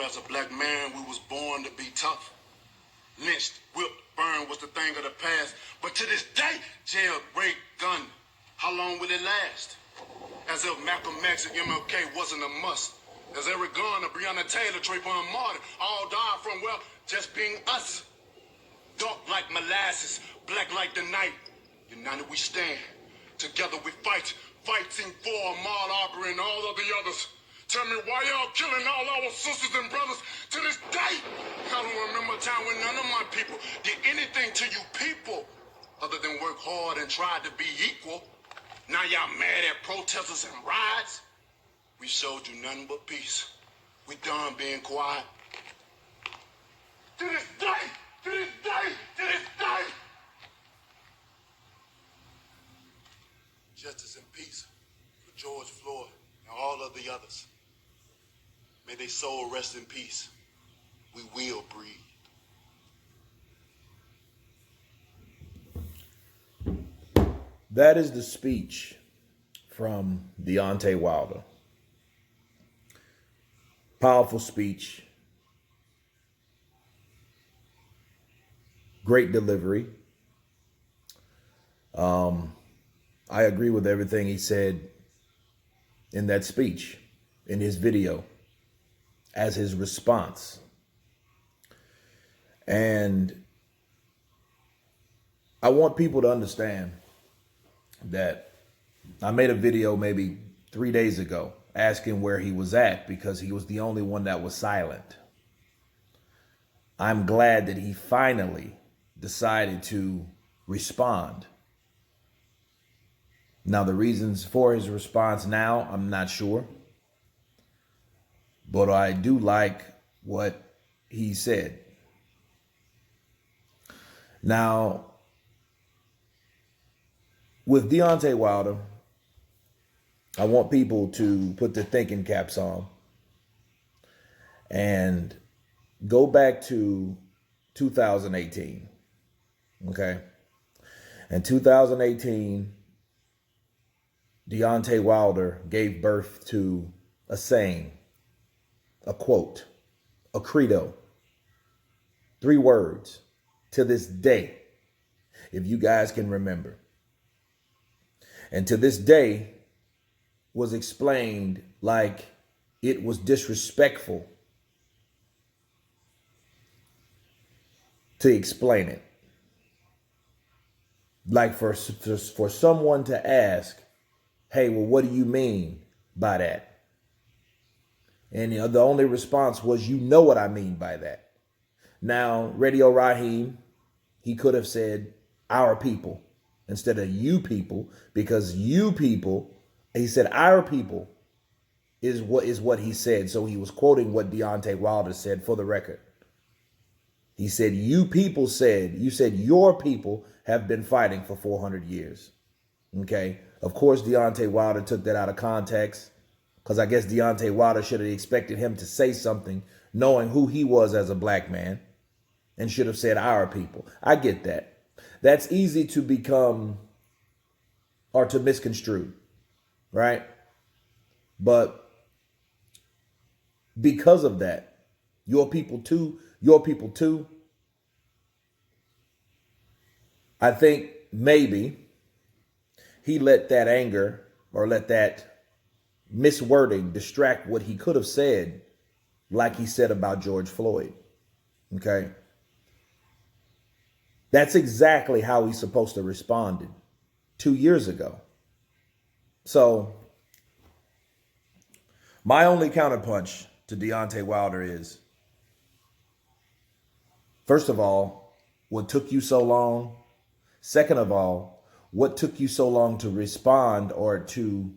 as a black man, we was born to be tough. Lynched, whipped, burned was the thing of the past. But to this day, jail, rape, gun, how long will it last? As if Malcolm X and MLK wasn't a must. As Eric Garner, Breonna Taylor, Trayvon Martin all died from, well, just being us. Dark like molasses, black like the night. United we stand, together we fight. Fighting for Ahmaud Arbery and all of the others. Tell me why y'all killing all our sisters and brothers to this day? I don't remember a time when none of my people did anything to you people other than work hard and try to be equal. Now y'all mad at protesters and riots? We showed you nothing but peace. We done being quiet. To this day, to this day, to this day. Justice and peace for George Floyd and all of the others. May their soul rest in peace. We will breathe. That is the speech from Deontay Wilder. Powerful speech. Great delivery. I agree with everything he said in that speech, in his video, as his response. And I want people to understand that I made a video maybe 3 days ago asking where he was at because he was the only one that was silent. I'm glad that he finally decided to respond. Now, the reasons for his response now, I'm not sure. But I do like what he said. Now, with Deontay Wilder, I want people to put their thinking caps on and go back to 2018. Okay? In 2018, Deontay Wilder gave birth to a saying, a quote, a credo, 3 words, to this day, if you guys can remember. And to this day was explained like it was disrespectful to explain it. Like for someone to ask, hey, well, what do you mean by that? And the only response was, you know what I mean by that. Now, Radio Raheem, he could have said our people instead of you people, because you people, he said our people is what he said. So he was quoting what Deontay Wilder said for the record. He said, you said your people have been fighting for 400 years. Okay. Of course, Deontay Wilder took that out of context because I guess Deontay Wilder should have expected him to say something knowing who he was as a black man and should have said our people. I get that. That's easy to become or to misconstrue, right? But because of that, your people too, I think maybe he let that anger or let that miswording distract what he could have said, like he said about George Floyd. Okay. That's exactly how he's supposed to respond 2 years ago. So my only counterpunch to Deontay Wilder is, first of all, what took you so long? Second of all, what took you so long to respond or to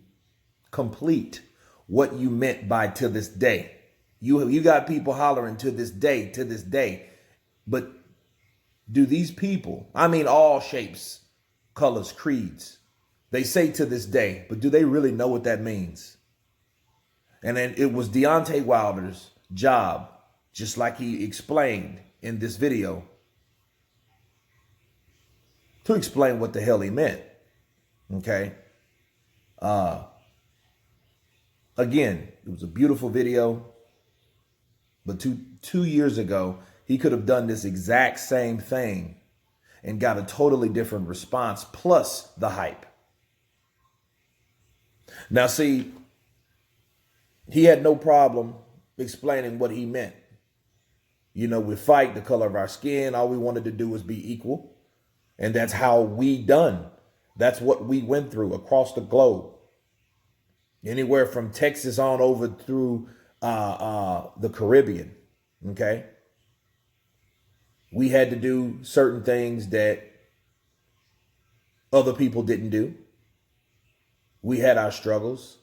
complete what you meant by to this day? You got people hollering to this day. But do these people, I mean all shapes, colors, creeds, they say to this day, but do they really know what that means? And then it was Deontay Wilder's job, just like he explained in this video, to explain what the hell he meant. Okay. Again, it was a beautiful video, But two years ago, he could have done this exact same thing and got a totally different response, plus the hype. Now, see, he had no problem explaining what he meant. You know, we fight the color of our skin. All we wanted to do was be equal. And that's how we done. That's what we went through across the globe. Anywhere from Texas on over through the Caribbean. Okay. We had to do certain things that other people didn't do. We had our struggles.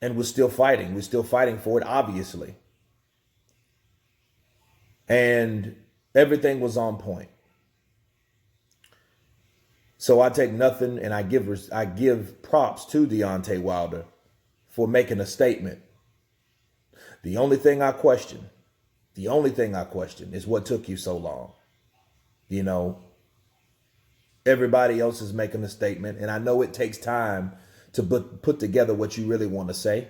And we're still fighting. We're still fighting for it, obviously. And everything was on point. So I take nothing and I give props to Deontay Wilder for making a statement. The only thing I question is what took you so long. You know, everybody else is making a statement, and I know it takes time to put together what you really want to say.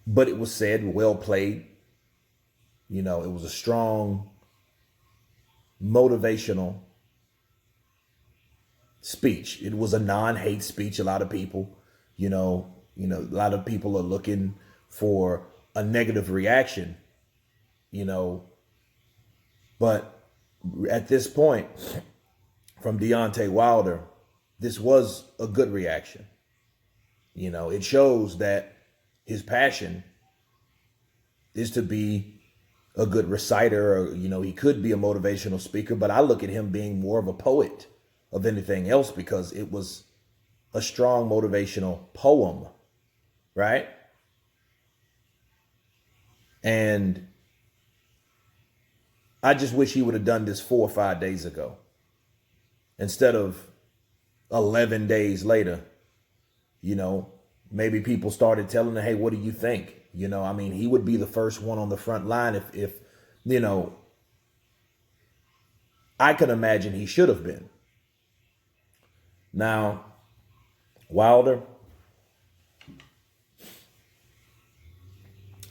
But it was said, well played. You know, it was a strong, motivational speech. It was a non-hate speech. A lot of people, a lot of people are looking for a negative reaction, but at this point from Deontay Wilder, this was a good reaction. It shows that his passion is to be a good reciter, or, he could be a motivational speaker, but I look at him being more of a poet of anything else, because it was a strong motivational poem, right? And I just wish he would have done this 4 or 5 days ago instead of 11 days later. Maybe people started telling him, hey, what do you think? He would be the first one on the front line if I can imagine he should have been. Now, Wilder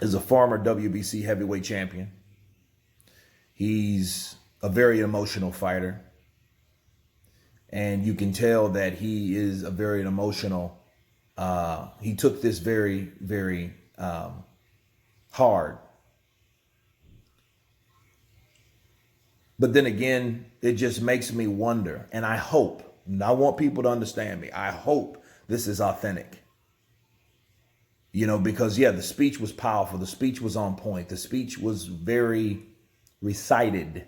is a former WBC heavyweight champion. He's a very emotional fighter. And you can tell that he is a very emotional. He took this very, very hard. But then again, it just makes me wonder, and I hope, and I want people to understand me, I hope this is authentic. Because, the speech was powerful. The speech was on point. The speech was very recited.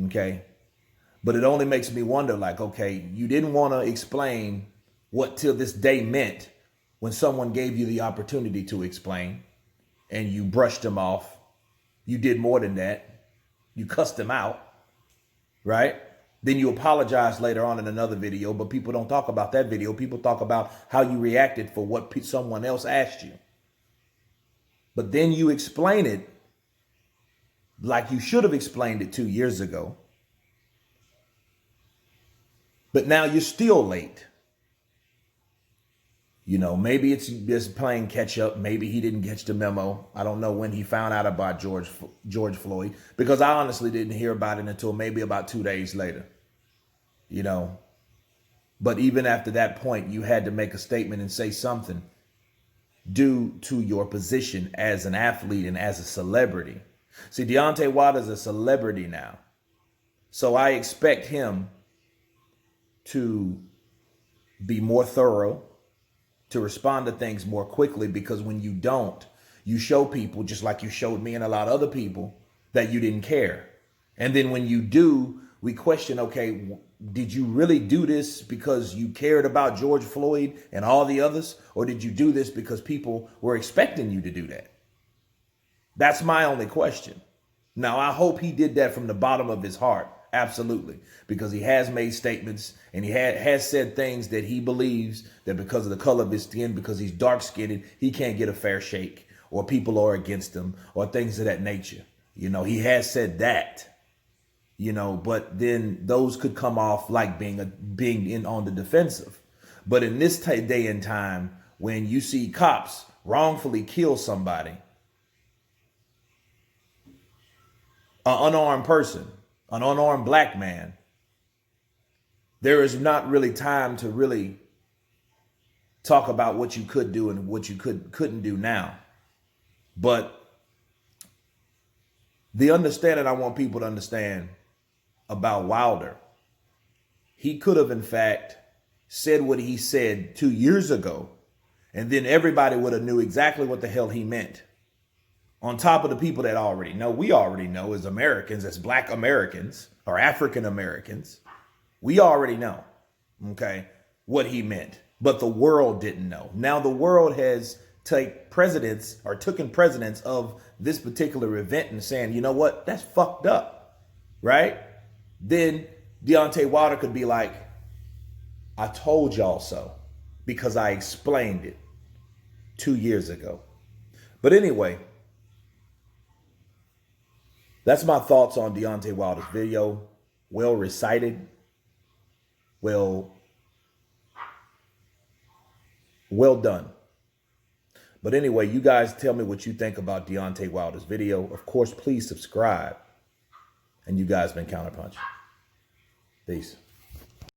Okay. But it only makes me wonder, okay, you didn't want to explain what till this day meant when someone gave you the opportunity to explain, and you brushed them off. You did more than that. You cussed them out, right? Then you apologize later on in another video, but people don't talk about that video. People talk about how you reacted for what someone else asked you. But then you explain it like you should have explained it 2 years ago. But now you're still late. Maybe it's just playing catch up. Maybe he didn't catch the memo. I don't know when he found out about George Floyd, because I honestly didn't hear about it until maybe about 2 days later. But even after that point, you had to make a statement and say something due to your position as an athlete and as a celebrity. See, Deontay Wilder is a celebrity now. So I expect him to be more thorough, to respond to things more quickly, because when you don't, you show people, just like you showed me and a lot of other people, that you didn't care. And then when you do, we question, okay, did you really do this because you cared about George Floyd and all the others? Or did you do this because people were expecting you to do that? That's my only question. Now, I hope he did that from the bottom of his heart. Absolutely. Because he has made statements and he has said things that he believes that because of the color of his skin, because he's dark skinned, he can't get a fair shake, or people are against him, or things of that nature. He has said that, but then those could come off like being in on the defensive. But in this day and time, when you see cops wrongfully kill somebody, an unarmed person, an unarmed black man, there is not really time to really talk about what you could do and what you couldn't do now. But the understanding I want people to understand about Wilder, he could have in fact said what he said 2 years ago, and then everybody would have knew exactly what the hell he meant. On top of the people that already know, we already know as Americans, as black Americans or African Americans, we already know, okay, what he meant. But the world didn't know. Now the world has taken precedence of this particular event and saying, you know what, that's fucked up, right? Then Deontay Wilder could be like, I told y'all so because I explained it 2 years ago. But anyway, that's my thoughts on Deontay Wilder's video. Well recited. Well done. But anyway, you guys tell me what you think about Deontay Wilder's video. Of course, please subscribe. And you guys been Counterpunch. Peace.